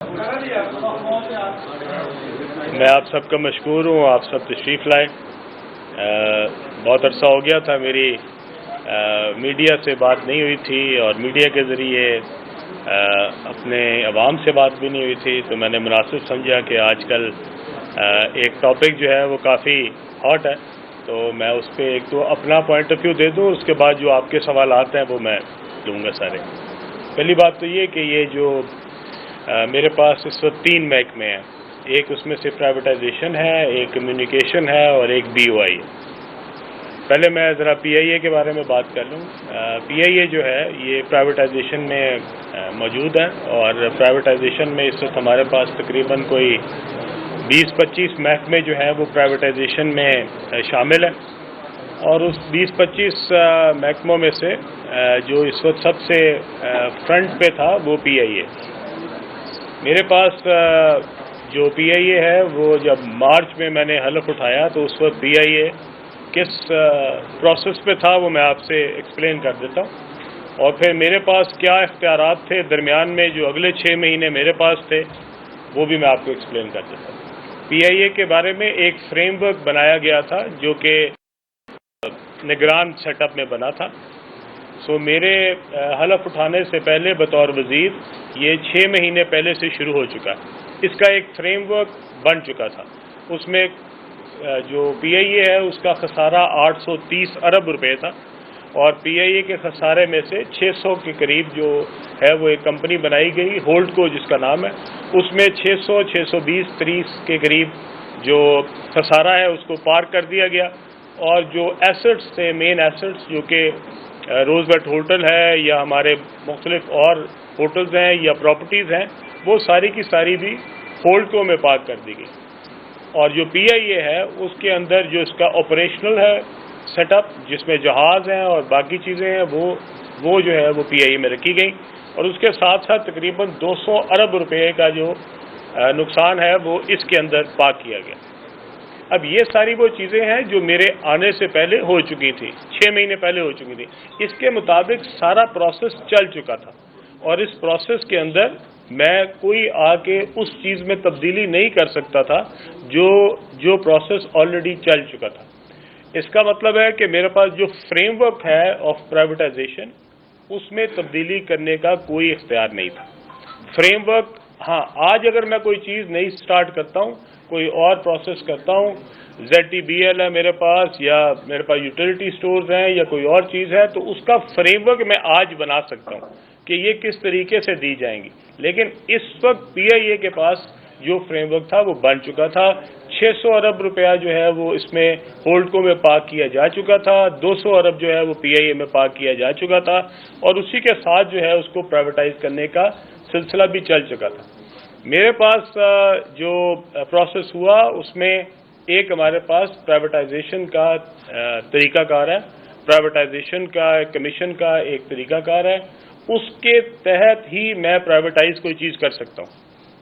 میں آپ سب کا مشکور ہوں، آپ سب تشریف لائے۔ بہت عرصہ ہو گیا تھا میری میڈیا سے بات نہیں ہوئی تھی، اور میڈیا کے ذریعے اپنے عوام سے بات بھی نہیں ہوئی تھی، تو میں نے مناسب سمجھا کہ آج کل ایک ٹاپک جو ہے وہ کافی ہاٹ ہے، تو میں اس پہ ایک تو اپنا پوائنٹ آف ویو دے دوں، اس کے بعد جو آپ کے سوالات ہیں وہ میں دوں گا سارے۔ پہلی بات تو یہ کہ یہ جو میرے پاس اس وقت 3 محکمے ہیں، ایک اس میں سے پرائیویٹائزیشن ہے، ایک کمیونیکیشن ہے، اور ایک بی او آئی ہے۔ پہلے میں ذرا پی آئی اے کے بارے میں بات کر لوں۔ پی آئی اے جو ہے یہ پرائیویٹائزیشن میں موجود ہے، اور پرائیویٹائزیشن میں اس وقت ہمارے پاس تقریباً کوئی 20-25 محکمے جو ہیں وہ پرائیویٹائزیشن میں شامل ہیں، اور اس 20-25 محکموں میں سے جو اس وقت سب سے فرنٹ پہ تھا وہ پی آئی اے۔ میرے پاس جو پی آئی اے ہے وہ جب مارچ میں نے حلف اٹھایا تو اس وقت پی آئی اے کس پروسیس پہ تھا وہ میں آپ سے ایکسپلین کر دیتا ہوں، اور پھر میرے پاس کیا اختیارات تھے درمیان میں جو اگلے 6 مہینے میرے پاس تھے وہ بھی میں آپ کو ایکسپلین کر دیتا ہوں۔ پی آئی اے کے بارے میں ایک فریم ورک بنایا گیا تھا جو کہ نگران سیٹ اپ میں بنا تھا۔ میرے حلف اٹھانے سے پہلے بطور وزیر یہ 6 مہینے پہلے سے شروع ہو چکا ہے، اس کا ایک فریم ورک بن چکا تھا۔ اس میں جو پی آئی اے ہے اس کا خسارہ 830 ارب روپے تھا، اور پی آئی اے کے خسارے میں سے 600 کے قریب جو ہے وہ ایک کمپنی بنائی گئی ہولڈ کو جس کا نام ہے، اس میں 600-620-30 کے قریب جو خسارہ ہے اس کو پار کر دیا گیا، اور جو ایسٹس تھے مین ایسٹس جو کہ روز ویٹ ہوٹل ہے یا ہمارے مختلف اور ہوٹلز ہیں یا پراپرٹیز ہیں، وہ ساری کی ساری بھی ہولڈ کو میں پارک کر دی گئی، اور جو پی آئی اے ہے اس کے اندر جو اس کا آپریشنل ہے سیٹ اپ جس میں جہاز ہیں اور باقی چیزیں ہیں وہ جو ہے وہ پی آئی اے میں رکھی گئی، اور اس کے ساتھ ساتھ تقریباً 200 ارب روپے کا جو نقصان ہے وہ اس کے اندر پاک کیا گیا۔ اب یہ ساری وہ چیزیں ہیں جو میرے آنے سے پہلے ہو چکی تھی، 6 مہینے پہلے ہو چکی تھی، اس کے مطابق سارا پروسیس چل چکا تھا، اور اس پروسیس کے اندر میں کوئی آ کے اس چیز میں تبدیلی نہیں کر سکتا تھا جو پروسیس آلریڈی چل چکا تھا۔ اس کا مطلب ہے کہ میرے پاس جو فریم ورک ہے آف پرائیویٹائزیشن اس میں تبدیلی کرنے کا کوئی اختیار نہیں تھا۔ فریم ورک، ہاں آج اگر میں کوئی چیز نہیں سٹارٹ کرتا ہوں، کوئی اور پروسیس کرتا ہوں، زیڈ ٹی بی ایل ہے میرے پاس، یا میرے پاس یوٹیلیٹی سٹورز ہیں یا کوئی اور چیز ہے، تو اس کا فریم ورک میں آج بنا سکتا ہوں کہ یہ کس طریقے سے دی جائیں گی، لیکن اس وقت پی آئی اے کے پاس جو فریم ورک تھا وہ بن چکا تھا۔ 600 ارب روپیہ جو ہے وہ اس میں ہولڈ کو میں پاک کیا جا چکا تھا، 200 ارب جو ہے وہ پی آئی اے میں پاک کیا جا چکا تھا، اور اسی کے ساتھ جو ہے اس کو پرائیویٹائز کرنے کا سلسلہ بھی چل چکا تھا۔ میرے پاس جو پروسیس ہوا اس میں ایک ہمارے پاس پرائیویٹائزیشن کا طریقہ کار ہے، پرائیویٹائزیشن کا کمیشن کا ایک طریقہ کار ہے، اس کے تحت ہی میں پرائیویٹائز کوئی چیز کر سکتا ہوں۔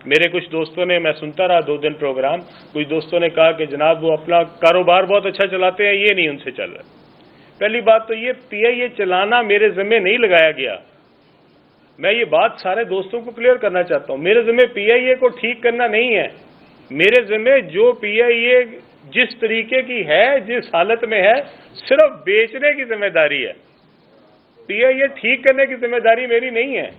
میرے کچھ دوستوں نے، میں سنتا رہا 2 دن پروگرام، کچھ دوستوں نے کہا کہ جناب وہ اپنا کاروبار بہت اچھا چلاتے ہیں، یہ نہیں ان سے چل رہا۔ پہلی بات تو یہ پی آئی اے چلانا میرے ذمہ نہیں لگایا گیا، میں یہ بات سارے دوستوں کو کلیئر کرنا چاہتا ہوں، میرے ذمہ پی آئی اے کو ٹھیک کرنا نہیں ہے، میرے ذمہ جو پی آئی اے جس طریقے کی ہے، جس حالت میں ہے، صرف بیچنے کی ذمہ داری ہے۔ پی آئی اے ٹھیک کرنے کی ذمہ داری میری نہیں ہے،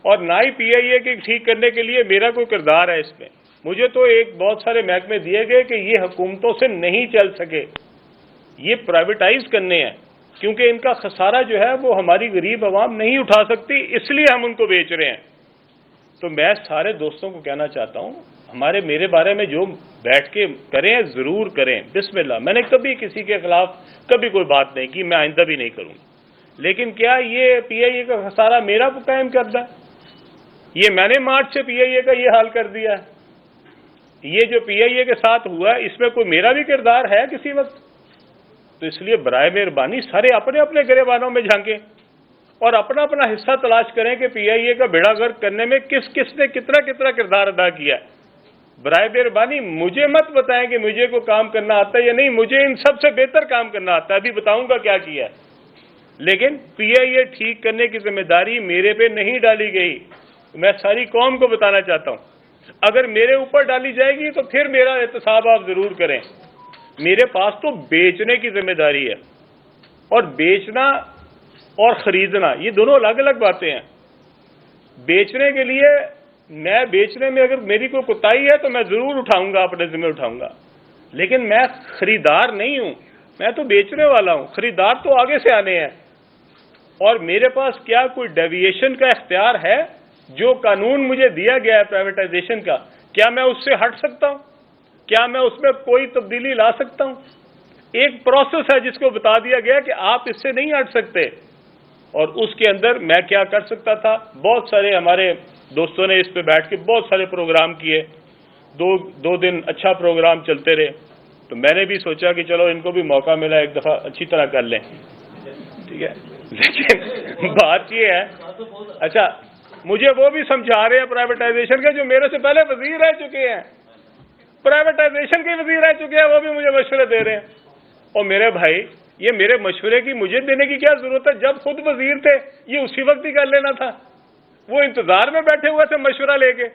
اور نہ ہی پی آئی اے کے ٹھیک کرنے کے لیے میرا کوئی کردار ہے اس میں۔ مجھے تو ایک بہت سارے محکمے دیے گئے کہ یہ حکومتوں سے نہیں چل سکے، یہ پرائیویٹائز کرنے ہیں، کیونکہ ان کا خسارہ جو ہے وہ ہماری غریب عوام نہیں اٹھا سکتی، اس لیے ہم ان کو بیچ رہے ہیں۔ تو میں سارے دوستوں کو کہنا چاہتا ہوں، میرے بارے میں جو بیٹھ کے کریں ضرور کریں، بسم اللہ، میں نے کبھی کسی کے خلاف کبھی کوئی بات نہیں کی، میں آئندہ بھی نہیں کروں، لیکن کیا یہ پی آئی اے کا خسارہ میرا کو قائم کرتا ہے؟ یہ میں نے مارچ سے پی آئی اے کا یہ حال کر دیا ہے، یہ جو پی آئی اے کے ساتھ ہوا ہے اس میں کوئی میرا بھی کردار ہے کسی وقت؟ تو اس لیے برائے مہربانی سارے اپنے اپنے گریبانوں میں جھانکیں اور اپنا اپنا حصہ تلاش کریں کہ پی آئی اے کا بیڑا غرق کرنے میں کس کس نے کتنا کتنا کردار ادا کیا ہے۔ برائے مہربانی مجھے مت بتائیں کہ مجھے کو کام کرنا آتا ہے یا نہیں، مجھے ان سب سے بہتر کام کرنا آتا ہے، ابھی بتاؤں گا کیا کیا ہے، لیکن پی آئی اے ٹھیک کرنے کی ذمہ داری میرے پہ نہیں ڈالی گئی، میں ساری قوم کو بتانا چاہتا ہوں، اگر میرے اوپر ڈالی جائے گی تو پھر میرا احتساب آپ ضرور کریں۔ میرے پاس تو بیچنے کی ذمہ داری ہے، اور بیچنا اور خریدنا یہ دونوں الگ الگ باتیں ہیں۔ بیچنے کے لیے میں بیچنے میں اگر میری کوئی کوتاہی ہے تو میں ضرور اٹھاؤں گا، اپنے ذمہ اٹھاؤں گا، لیکن میں خریدار نہیں ہوں، میں تو بیچنے والا ہوں، خریدار تو آگے سے آنے ہیں۔ اور میرے پاس کیا کوئی ڈیویشن کا اختیار ہے؟ جو قانون مجھے دیا گیا ہے پرائیویٹائزیشن کا، کیا میں اس سے ہٹ سکتا ہوں؟ کیا میں اس میں کوئی تبدیلی لا سکتا ہوں؟ ایک پروسیس ہے جس کو بتا دیا گیا کہ آپ اس سے نہیں ہٹ سکتے، اور اس کے اندر میں کیا کر سکتا تھا؟ بہت سارے ہمارے دوستوں نے اس پہ بیٹھ کے بہت سارے پروگرام کیے، دو دن اچھا پروگرام چلتے رہے، تو میں نے بھی سوچا کہ چلو ان کو بھی موقع ملا ایک دفعہ اچھی طرح کر لیں، ٹھیک ہے۔ لیکن بات یہ ہے، اچھا مجھے وہ بھی سمجھا رہے ہیں پرائیویٹائزیشن کے جو میرے سے پہلے وزیر رہ چکے ہیں، پرائیویٹائزیشن کے وزیر رہ چکے ہیں، وہ بھی مجھے مشورے دے رہے ہیں۔ اور میرے بھائی یہ میرے مشورے کی مجھے دینے کی کیا ضرورت ہے؟ جب خود وزیر تھے یہ اسی وقت ہی کر لینا تھا، وہ انتظار میں بیٹھے ہوئے تھے مشورہ لے کے۔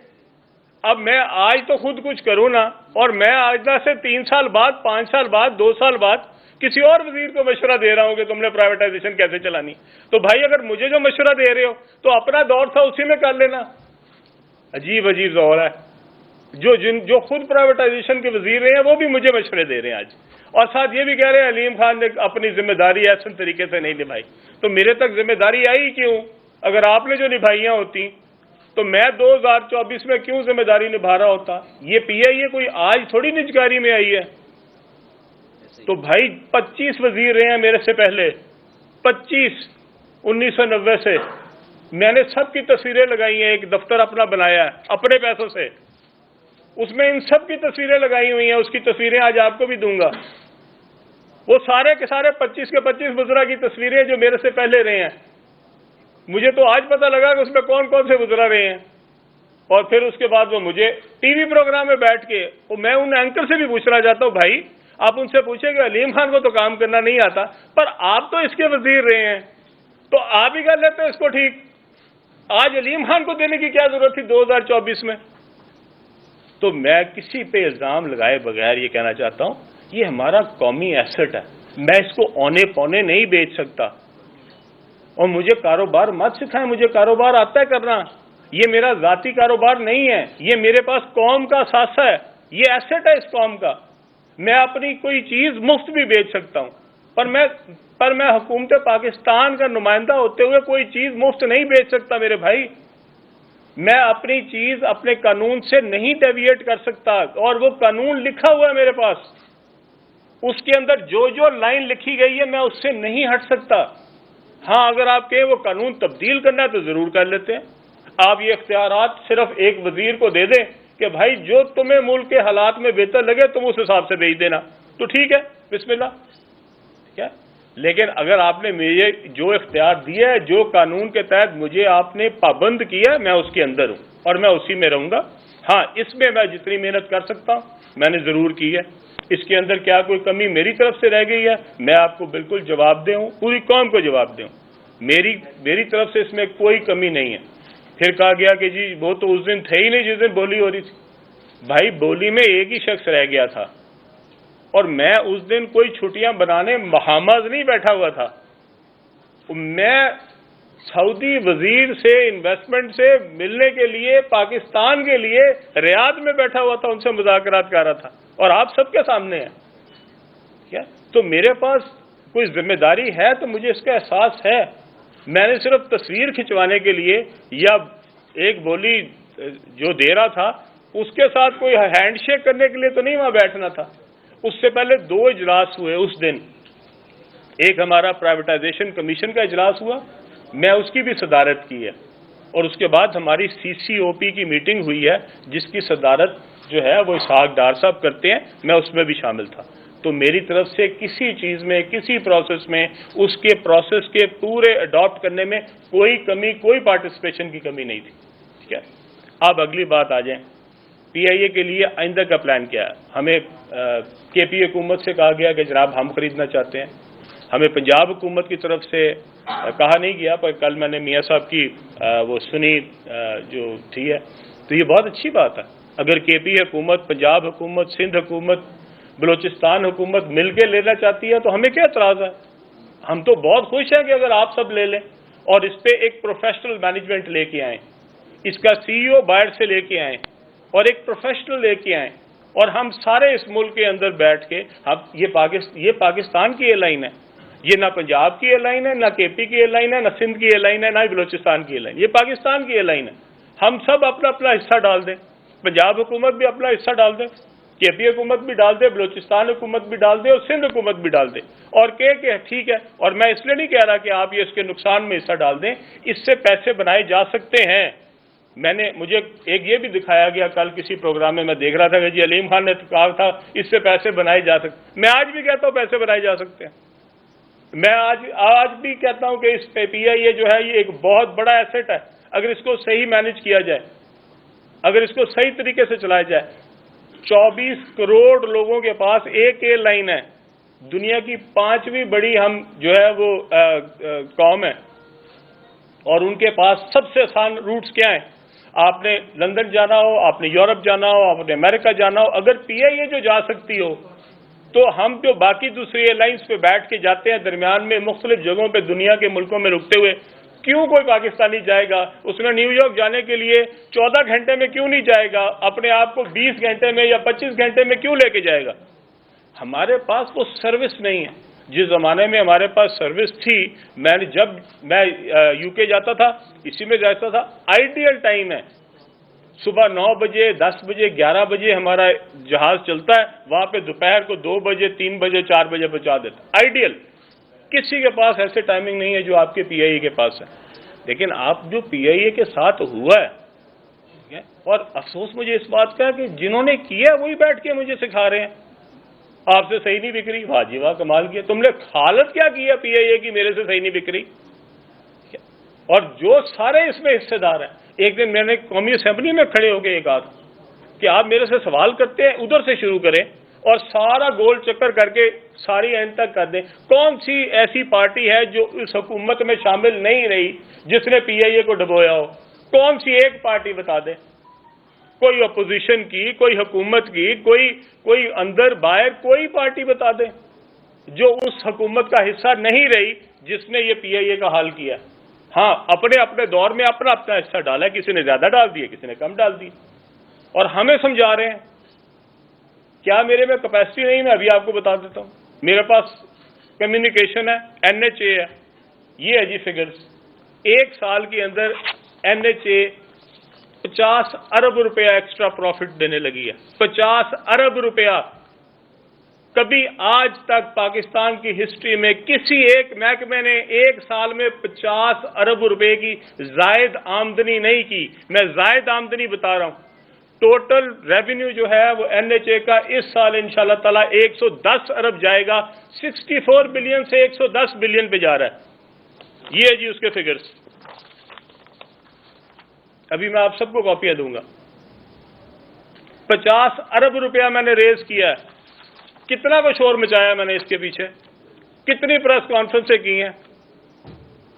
اب میں آج تو خود کچھ کروں نا، اور میں آج سے 3 سال بعد، 5 سال بعد، 2 سال بعد کسی اور وزیر کو مشورہ دے رہا ہوں کہ تم نے پرائیویٹائزیشن کیسے چلانی، تو بھائی اگر مجھے جو مشورہ دے رہے ہو تو اپنا دور تھا اسی میں کر لینا۔ عجیب عجیب دور ہے، جو خود پرائیویٹائزیشن کے وزیر رہے ہیں وہ بھی مجھے مشورے دے رہے ہیں آج، اور ساتھ یہ بھی کہہ رہے ہیں علیم خان نے اپنی ذمہ داری ایسے طریقے سے نہیں نبھائی۔ تو میرے تک ذمہ داری آئی کیوں؟ اگر آپ نے جو نبھائیاں ہوتی تو میں 2024 میں کیوں ذمہ داری نبھا رہا ہوتا؟ یہ پی آئی اے کوئی آج تھوڑی نجکاری میں آئی ہے۔ تو بھائی 25 وزیر رہے ہیں میرے سے پہلے، 25 1990 سے، میں نے سب کی تصویریں لگائی ہیں، ایک دفتر اپنا بنایا ہے اپنے پیسوں سے، اس میں ان سب کی تصویریں لگائی ہوئی ہیں، اس کی تصویریں آج آپ کو بھی دوں گا۔ وہ سارے کے سارے 25 کے 25 وزراء کی تصویریں جو میرے سے پہلے رہے ہیں۔ مجھے تو آج پتہ لگا کہ اس میں کون کون سے وزراء رہے ہیں، اور پھر اس کے بعد وہ مجھے ٹی وی پروگرام میں بیٹھ کے، میں ان اینکر سے بھی پوچھنا چاہتا ہوں، بھائی آپ ان سے پوچھیں کہ علیم خان کو تو کام کرنا نہیں آتا، پر آپ تو اس کے وزیر رہے ہیں، تو آپ ہی کر لیتے ہیں اس کو ٹھیک۔ آج علیم خان کو دینے کی کیا ضرورت تھی 2024 میں؟ تو میں کسی پہ الزام لگائے بغیر یہ کہنا چاہتا ہوں، یہ ہمارا قومی ایسٹ ہے، میں اس کو اونے پونے نہیں بیچ سکتا۔ اور مجھے کاروبار مت سکھائیں، مجھے کاروبار آتا ہے کرنا، یہ میرا ذاتی کاروبار نہیں ہے، یہ میرے پاس قوم کا ثاثہ ہے، یہ ایسٹ ہے اس قوم کا۔ میں اپنی کوئی چیز مفت بھی بیچ سکتا ہوں، پر میں حکومت پاکستان کا نمائندہ ہوتے ہوئے کوئی چیز مفت نہیں بیچ سکتا میرے بھائی۔ میں اپنی چیز اپنے قانون سے نہیں ڈیویٹ کر سکتا، اور وہ قانون لکھا ہوا ہے میرے پاس، اس کے اندر جو لائن لکھی گئی ہے میں اس سے نہیں ہٹ سکتا۔ ہاں اگر آپ کہیں وہ قانون تبدیل کرنا ہے تو ضرور کر لیتے ہیں۔ آپ یہ اختیارات صرف ایک وزیر کو دے دیں کہ بھائی جو تمہیں ملک کے حالات میں بہتر لگے تم اس حساب سے بھیج دینا، تو ٹھیک ہے، بسم اللہ، ٹھیک ہے۔ لیکن اگر آپ نے مجھے جو اختیار دیا ہے، جو قانون کے تحت مجھے آپ نے پابند کیا ہے، میں اس کے اندر ہوں اور میں اسی میں رہوں گا۔ ہاں اس میں جتنی محنت کر سکتا ہوں میں نے ضرور کی ہے، اس کے اندر کیا کوئی کمی میری طرف سے رہ گئی ہے میں آپ کو بالکل جواب دے ہوں، پوری قوم کو جواب دے ہوں، میری طرف سے اس میں کوئی کمی نہیں ہے۔ پھر کہا گیا کہ جی وہ تو اس دن تھے ہی نہیں جس دن بولی ہو رہی تھی۔ بھائی بولی میں ایک ہی شخص رہ گیا تھا، اور میں اس دن کوئی چھٹیاں بنانے محمد نہیں بیٹھا ہوا تھا، میں سعودی وزیر سے انویسٹمنٹ سے ملنے کے لیے پاکستان کے لیے ریاض میں بیٹھا ہوا تھا، ان سے مذاکرات کر رہا تھا، اور آپ سب کے سامنے ہے کیا؟ تو میرے پاس کوئی ذمہ داری ہے تو مجھے اس کا احساس ہے۔ میں نے صرف تصویر کھنچوانے کے لیے یا ایک بولی جو دے رہا تھا اس کے ساتھ کوئی ہینڈ شیک کرنے کے لیے تو نہیں وہاں بیٹھنا تھا۔ اس سے پہلے 2 اجلاس ہوئے اس دن، ایک ہمارا پرائیویٹائزیشن کمیشن کا اجلاس ہوا، میں اس کی بھی صدارت کی ہے، اور اس کے بعد ہماری CCOP کی میٹنگ ہوئی ہے جس کی صدارت جو ہے وہ اسحاق ڈار صاحب کرتے ہیں، میں اس میں بھی شامل تھا۔ تو میری طرف سے کسی چیز میں، کسی پروسیس میں، اس کے پروسیس کے پورے اڈاپٹ کرنے میں کوئی کمی، کوئی پارٹیسپیشن کی کمی نہیں تھی، ٹھیک ہے۔ اب اگلی بات آ جائیں، پی آئی اے کے لیے آئندہ کا پلان کیا ہے؟ ہمیں KP حکومت سے کہا گیا کہ جناب ہم خریدنا چاہتے ہیں، ہمیں پنجاب حکومت کی طرف سے کہا نہیں گیا، پر کل میں نے میاں صاحب کی وہ سنی جو تھی ہے، تو یہ بہت اچھی بات ہے۔ اگر کے پی حکومت، پنجاب حکومت، سندھ حکومت، بلوچستان حکومت مل کے لینا چاہتی ہے تو ہمیں کیا اعتراض ہے؟ ہم تو بہت خوش ہیں کہ اگر آپ سب لے لیں اور اس پہ ایک پروفیشنل مینجمنٹ لے کے آئیں، اس کا سی ای او باہر سے لے کے آئیں اور ایک پروفیشنل لے کے آئیں، اور ہم سارے اس ملک کے اندر بیٹھ کے یہ پاکستان کی ایئر لائن ہے، یہ نہ پنجاب کی ایئر لائن ہے، نہ کے پی کی ایئر لائن ہے، نہ سندھ کی ایئر لائن ہے، نہ بلوچستان کی ایئر لائن، یہ پاکستان کی ایئر لائن ہے۔ ہم سب اپنا اپنا حصہ ڈال دیں، پنجاب حکومت بھی اپنا حصہ ڈال دے، کے پی حکومت بھی ڈال دے، بلوچستان حکومت بھی ڈال دے اور سندھ حکومت بھی ڈال دے، اور کہ ٹھیک ہے۔ اور میں اس لیے نہیں کہہ رہا کہ آپ یہ اس کے نقصان میں حصہ ڈال دیں، اس سے پیسے بنائے جا سکتے ہیں۔ مجھے ایک یہ بھی دکھایا گیا کل کسی پروگرام میں دیکھ رہا تھا کہ جی علیم خان نے کہا تھا اس سے پیسے بنائے جا سکتے، میں آج بھی کہتا ہوں پیسے بنائے جا سکتے ہیں۔ میں آج بھی کہتا ہوں کہ اس پی آئی اے جو ہے یہ ایک بہت بڑا ایسٹ ہے، اگر اس کو صحیح مینج کیا جائے، اگر اس کو صحیح طریقے سے چلایا جائے۔ 24 کروڑ لوگوں کے پاس ایک ایئر لائن ہے، دنیا کی 5ویں بڑی ہم جو ہے وہ قوم ہے، اور ان کے پاس سب سے آسان روٹس کیا ہیں؟ آپ نے لندن جانا ہو، آپ نے یورپ جانا ہو، آپ نے امریکہ جانا ہو، اگر پی آئی اے جو جا سکتی ہو تو ہم جو باقی دوسری ایئر لائنز پہ بیٹھ کے جاتے ہیں درمیان میں مختلف جگہوں پہ دنیا کے ملکوں میں رکتے ہوئے، کیوں کوئی پاکستانی جائے گا؟ اس میں نیو یارک جانے کے لیے 14 گھنٹے میں کیوں نہیں جائے گا؟ اپنے آپ کو 20 گھنٹے میں یا 25 گھنٹے میں کیوں لے کے جائے گا؟ ہمارے پاس وہ سروس نہیں ہے۔ جس زمانے میں ہمارے پاس سروس تھی، جب میں یو کے جاتا تھا، اسی میں جاتا تھا، آئیڈیل ٹائم ہے، صبح 9 بجے، 10 بجے، 11 بجے ہمارا جہاز چلتا ہے، وہاں پہ دوپہر کو 2 بجے، 3 بجے، 4 بجے پہنچا دیتا ہے، آئیڈیل۔ کسی کے پاس ایسے ٹائمنگ نہیں ہے جو آپ کے پی آئی اے کے پاس ہے۔ لیکن آپ جو پی آئی اے کے ساتھ ہوا ہے، اور افسوس مجھے اس بات کا ہے کہ جنہوں نے کیا وہی بیٹھ کے مجھے سکھا رہے ہیں آپ سے صحیح نہیں بک رہی، واہ جی واہ کمال کیا، تم نے حالت کیا کی ہے پی آئی اے کی میرے سے صحیح نہیں بک رہی۔ اور جو سارے اس میں حصے دار ہیں، ایک دن میں نے قومی اسمبلی میں کھڑے ہو کے یہ کہا کہ آپ میرے سے سوال کرتے ہیں ادھر سے شروع کریں اور سارا گول چکر کر کے ساری اینڈ تک کر دیں۔ کون سی ایسی پارٹی ہے جو اس حکومت میں شامل نہیں رہی جس نے پی آئی اے کو ڈبویا ہو؟ کون سی ایک پارٹی بتا دیں، کوئی اپوزیشن کی، کوئی حکومت کی، کوئی اندر باہر کوئی پارٹی بتا دیں جو اس حکومت کا حصہ نہیں رہی جس نے یہ پی آئی اے کا حال کیا۔ ہاں، اپنے اپنے دور میں اپنا اپنا حصہ ڈالا ہے، کسی نے زیادہ ڈال دیا، کسی نے کم ڈال دی، اور ہمیں سمجھا رہے ہیں۔ کیا میرے میں کیپیسٹی نہیں؟ میں ابھی آپ کو بتا دیتا ہوں، میرے پاس کمیونیکیشن ہے، این ایچ اے ہے، یہ ہے جی فگرز۔ ایک سال کے اندر این ایچ اے 50 ارب روپیہ ایکسٹرا پروفٹ دینے لگی ہے، 50 ارب روپیہ۔ کبھی آج تک پاکستان کی ہسٹری میں کسی ایک محکمے نے ایک سال میں 50 ارب روپے کی زائد آمدنی نہیں کی۔ میں زائد آمدنی بتا رہا ہوں۔ ٹوٹل ریونیو جو ہے وہ این ایچ اے کا اس سال انشاءاللہ تعالی 110 ارب جائے گا، 64 بلین سے 110 بلین پہ جا رہا ہے۔ یہ ہے جی اس کے فگرز۔ ابھی میں آپ سب کو کاپیاں دوں گا۔ 50 ارب روپیہ میں نے ریز کیا ہے۔ کتنا کو شور مچایا میں نے اس کے پیچھے، کتنی پریس کانفرنسیں کی ہیں،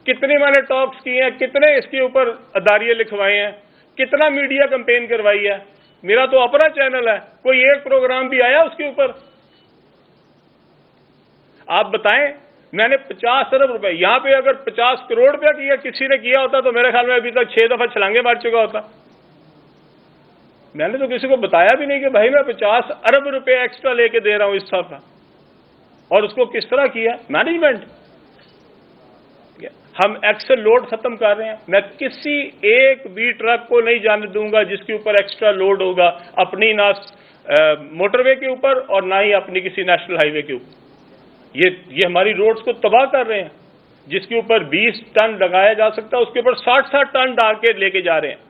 کتنی میں نے ٹاکس کی ہیں، کتنے اس کے اوپر اداریے لکھوائے ہیں، کتنا میڈیا کمپین کروائی ہے۔ میرا تو اپنا چینل ہے، کوئی ایک پروگرام بھی آیا اس کے اوپر؟ آپ بتائیں۔ میں نے 50 ارب روپے، یہاں پہ اگر 50 کروڑ روپیہ کیا کسی نے کیا ہوتا تو میرے خیال میں ابھی تک 6 دفعہ چھلانگے مار چکا ہوتا۔ میں نے تو کسی کو بتایا بھی نہیں کہ بھائی میں 50 ارب روپے ایکسٹرا لے کے دے رہا ہوں اس سال کا، اور اس کو کس طرح کیا؟ مینجمنٹ۔ ہم ایکسل لوڈ ختم کر رہے ہیں۔ میں کسی ایک بھی ٹرک کو نہیں جانے دوں گا جس کے اوپر ایکسٹرا لوڈ ہوگا، اپنی نہ موٹر وے کے اوپر اور نہ ہی اپنی کسی نیشنل ہائی وے کے اوپر۔ یہ ہماری روڈز کو تباہ کر رہے ہیں۔ جس کے اوپر 20 ٹن لگایا جا سکتا ہے اس کے اوپر 60 ٹن ڈال کے لے کے جا رہے ہیں۔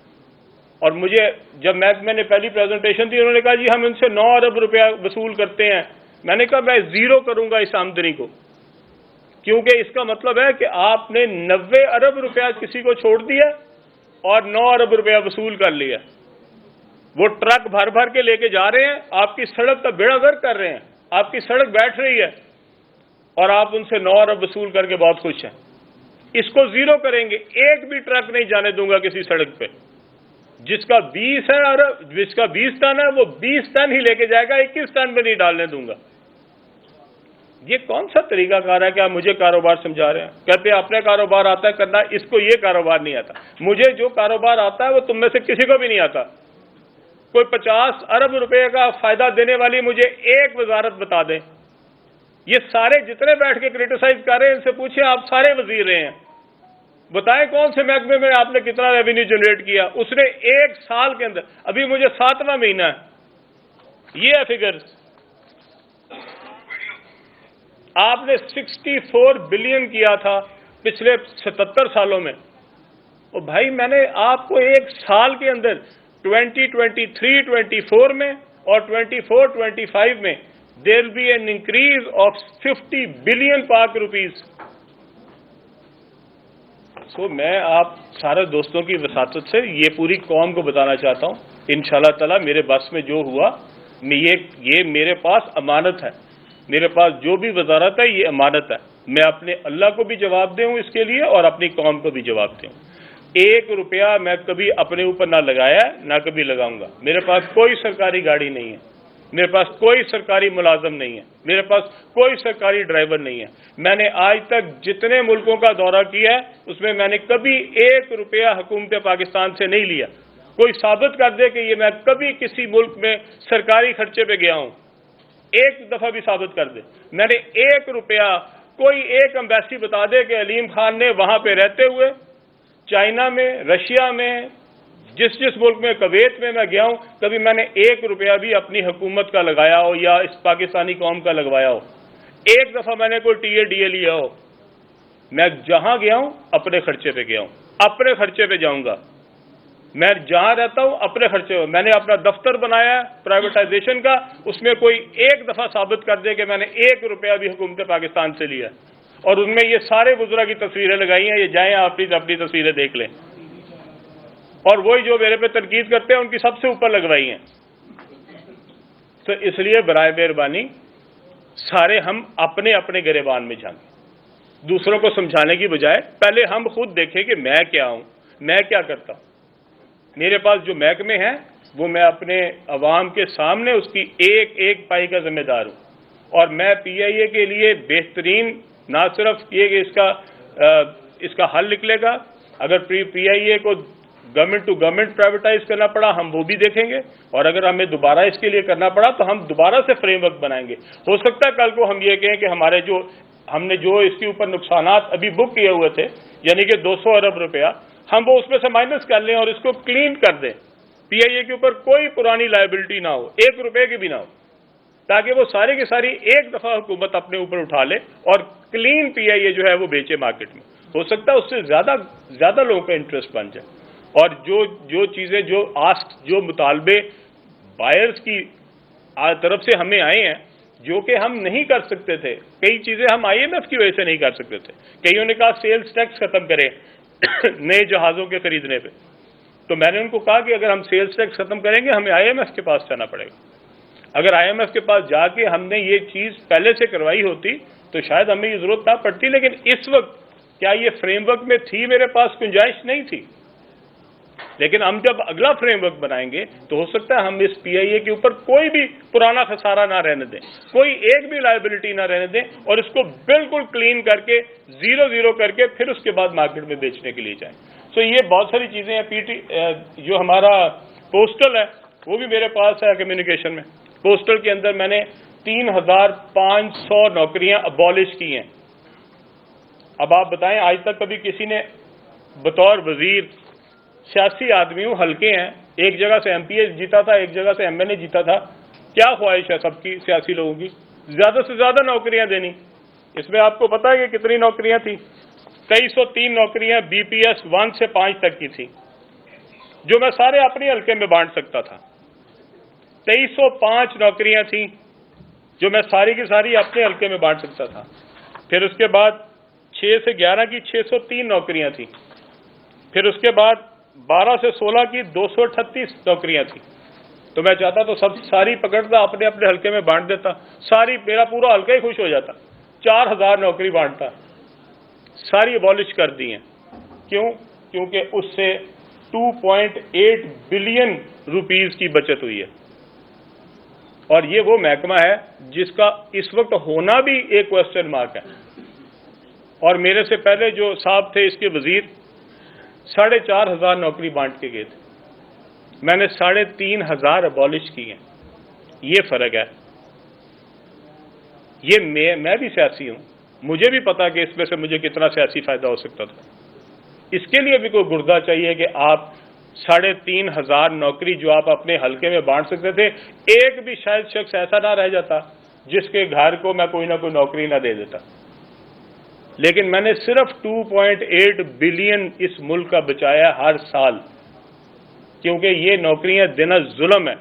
اور مجھے جب میں نے پہلی پریزنٹیشن دی، انہوں نے کہا جی ہم ان سے 9 ارب روپیہ وصول کرتے ہیں۔ میں نے کہا میں زیرو کروں گا اس آمدنی کو، کیونکہ اس کا مطلب ہے کہ آپ نے 90 ارب روپیہ کسی کو چھوڑ دیا اور 9 ارب روپیہ وصول کر لیا۔ وہ ٹرک بھر بھر کے لے کے جا رہے ہیں، آپ کی سڑک کا بیڑا غرق کر رہے ہیں، آپ کی سڑک بیٹھ رہی ہے، اور آپ ان سے 9 ارب وصول کر کے بہت خوش ہیں. اس کو زیرو کریں گے. ایک بھی ٹرک نہیں جانے دوں گا کسی سڑک پہ. جس کا 20 ہے اور جس کا 20 ٹن ہے وہ 20 ٹن ہی لے کے جائے گا, 21 ٹن پہ نہیں ڈالنے دوں گا. یہ کون سا طریقہ کار ہے کہ آپ مجھے کاروبار سمجھا رہے ہیں؟ کہتے ہیں اپنے کاروبار آتا ہے کرنا, اس کو یہ کاروبار نہیں آتا. مجھے جو کاروبار آتا ہے وہ تم میں سے کسی کو بھی نہیں آتا. کوئی 50 ارب روپے کا فائدہ دینے والی مجھے ایک وزارت بتا دیں. یہ سارے جتنے بیٹھ کے کرٹیسائز کر رہے ہیں ان سے پوچھیں, آپ سارے وزیر رہے ہیں, بتائیں کون سے محکمے میں آپ نے کتنا ریونیو جنریٹ کیا. اس نے ایک سال کے اندر, ابھی مجھے 7واں مہینہ ہے, یہ ہے فگر. آپ نے 64 بلین کیا تھا پچھلے 77 سالوں میں. اور بھائی میں نے آپ کو ایک سال کے اندر 2023-24 میں اور 24-25 میں there will be an increase of 50 billion پاک روپیز. سو میں آپ سارے دوستوں کی وساطت سے یہ پوری قوم کو بتانا چاہتا ہوں, انشاءاللہ تعالی میرے بس میں جو ہوا, یہ میرے پاس امانت ہے. میرے پاس جو بھی وزارت ہے یہ امانت ہے. میں اپنے اللہ کو بھی جواب دوں اس کے لیے اور اپنی قوم کو بھی جواب دوں. 1 روپیہ میں کبھی اپنے اوپر نہ لگایا, نہ کبھی لگاؤں گا. میرے پاس کوئی سرکاری گاڑی نہیں ہے, میرے پاس کوئی سرکاری ملازم نہیں ہے, میرے پاس کوئی سرکاری ڈرائیور نہیں ہے. میں نے آج تک جتنے ملکوں کا دورہ کیا ہے اس میں میں نے کبھی 1 روپیہ حکومت پاکستان سے نہیں لیا. کوئی ثابت کر دے کہ یہ میں کبھی کسی ملک میں سرکاری خرچے پہ گیا ہوں, ایک دفعہ بھی ثابت کر دے. میں نے 1 روپیہ, کوئی ایک ایمبیسی بتا دے کہ علیم خان نے وہاں پہ رہتے ہوئے چائنا میں, رشیا میں, جس ملک میں, کویت میں گیا ہوں, کبھی میں نے 1 روپیہ بھی اپنی حکومت کا لگایا ہو یا اس پاکستانی قوم کا لگوایا ہو. ایک دفعہ میں نے کوئی ٹی اے ڈی اے لیا ہو. میں جہاں گیا ہوں اپنے خرچے پہ گیا ہوں, اپنے خرچے پہ جاؤں گا. میں جہاں رہتا ہوں اپنے خرچے پہ. میں نے اپنا دفتر بنایا پرائیویٹائزیشن کا, اس میں کوئی ایک دفعہ ثابت کر دے کہ میں نے 1 روپیہ بھی حکومت پاکستان سے لیا. اور ان میں یہ سارے وزراء کی تصویریں لگائی ہیں, یہ جائیں آپ اپنی تصویریں دیکھ لیں. اور وہی جو میرے پہ تنقید کرتے ہیں ان کی سب سے اوپر لگوائی ہیں. تو اس لیے برائے مہربانی سارے ہم اپنے اپنے گریبان میں جائیں, دوسروں کو سمجھانے کی بجائے پہلے ہم خود دیکھیں کہ میں کیا ہوں, میں کیا کرتا ہوں. میرے پاس جو محکمے ہیں وہ میں اپنے عوام کے سامنے اس کی ایک ایک پائی کا ذمہ دار ہوں. اور میں پی آئی اے کے لیے بہترین نہ صرف یہ کہ اس کا حل نکلے گا, اگر پی آئی اے کو گورنمنٹ ٹو گورنمنٹ پرائیویٹائز کرنا پڑا ہم وہ بھی دیکھیں گے, اور اگر ہمیں دوبارہ اس کے لیے کرنا پڑا تو ہم دوبارہ سے فریم ورک بنائیں گے. ہو سکتا ہے کل کو ہم یہ کہیں کہ ہم نے جو اس کے اوپر نقصانات ابھی بک کیے ہوئے تھے, یعنی کہ 200 ارب روپیہ, ہم وہ اس میں سے مائنس کر لیں اور اس کو کلین کر دیں. پی آئی اے کے اوپر کوئی پرانی لائبلٹی نہ ہو, 1 روپے کی بھی نہ ہو, تاکہ وہ ساری کی ساری ایک دفعہ حکومت اپنے اوپر اٹھا لے اور کلین پی آئی اے جو ہے وہ بیچے مارکیٹ میں. ہو سکتا ہے اس سے زیادہ لوگوں کا انٹرسٹ بن جائے. اور جو چیزیں جو مطالبے بائرز کی طرف سے ہمیں آئے ہیں جو کہ ہم نہیں کر سکتے تھے, کئی چیزیں ہم آئی ایم ایف کی وجہ سے نہیں کر سکتے تھے. کئیوں نے کہا سیلز ٹیکس ختم کریں نئے جہازوں کے خریدنے پہ, تو میں نے ان کو کہا کہ اگر ہم سیلز ٹیکس ختم کریں گے ہمیں آئی ایم ایف کے پاس جانا پڑے گا. اگر آئی ایم ایف کے پاس جا کے ہم نے یہ چیز پہلے سے کروائی ہوتی تو شاید ہمیں یہ ضرورت نہ پڑتی. لیکن اس وقت کیا یہ فریم ورک میں تھی, میرے پاس گنجائش نہیں تھی. لیکن ہم جب اگلا فریم ورک بنائیں گے تو ہو سکتا ہے ہم اس پی آئی اے کے اوپر کوئی بھی پرانا خسارہ نہ رہنے دیں, کوئی ایک بھی لائبلٹی نہ رہنے دیں, اور اس کو بالکل کلین کر کے زیرو کر کے پھر اس کے بعد مارکیٹ میں بیچنے کے لیے جائیں. سو یہ بہت ساری چیزیں ہیں. جو ہمارا پوسٹل ہے وہ بھی میرے پاس ہے کمیونیکیشن میں. پوسٹل کے اندر میں نے 3500 نوکریاں ابالش کی ہیں. اب آپ بتائیں آج تک کبھی کسی نے بطور وزیر, سیاسی آدمی ہوں, حلقے ہیں, ایک جگہ سے ایم پی اے جیتا تھا, ایک جگہ سے ایم این اے جیتا تھا, کیا خواہش ہے سب کی, سیاسی لوگوں کی زیادہ سے زیادہ نوکریاں دینی. اس میں آپ کو پتا ہے کہ کتنی نوکریاں تھیں؟ 2303 نوکریاں بی پی ایس 1 سے 5 تک کی تھیں, جو میں سارے اپنے حلقے میں بانٹ سکتا تھا. 2305 نوکریاں تھیں جو میں ساری کی ساری اپنے حلقے میں بانٹ سکتا تھا. پھر اس کے بعد 6 سے 11 کی 603 نوکریاں تھیں. پھر اس کے بعد 12 سے 16 کی 238 نوکریاں تھیں. تو میں چاہتا تو ساری پکڑتا اپنے اپنے حلقے میں بانٹ دیتا, میرا پورا حلقہ ہی خوش ہو جاتا. 4,000 نوکری بانٹتا، ساری ابالش کر دی ہیں. کیوں؟ کیونکہ اس سے 2.8 بلین روپیز کی بچت ہوئی ہے. اور یہ وہ محکمہ ہے جس کا اس وقت ہونا بھی ایک کوسچن مارک ہے. اور میرے سے پہلے جو صاحب تھے اس کے وزیر 4,500 نوکری بانٹ کے گئے تھے، میں نے 3,500 ابالش کی ہیں. یہ فرق ہے. یہ میں بھی سیاسی ہوں، مجھے بھی پتا کہ اس میں سے مجھے کتنا سیاسی فائدہ ہو سکتا تھا. اس کے لیے بھی کوئی گردہ چاہیے کہ آپ 3,500 نوکری جو آپ اپنے حلقے میں بانٹ سکتے تھے، ایک بھی شاید شخص ایسا نہ رہ جاتا جس کے گھر کو میں کوئی نہ کوئی نوکری نہ دے دیتا. لیکن میں نے صرف 2.8 بلین اس ملک کا بچایا ہر سال، کیونکہ یہ نوکریاں دینا ظلم ہے.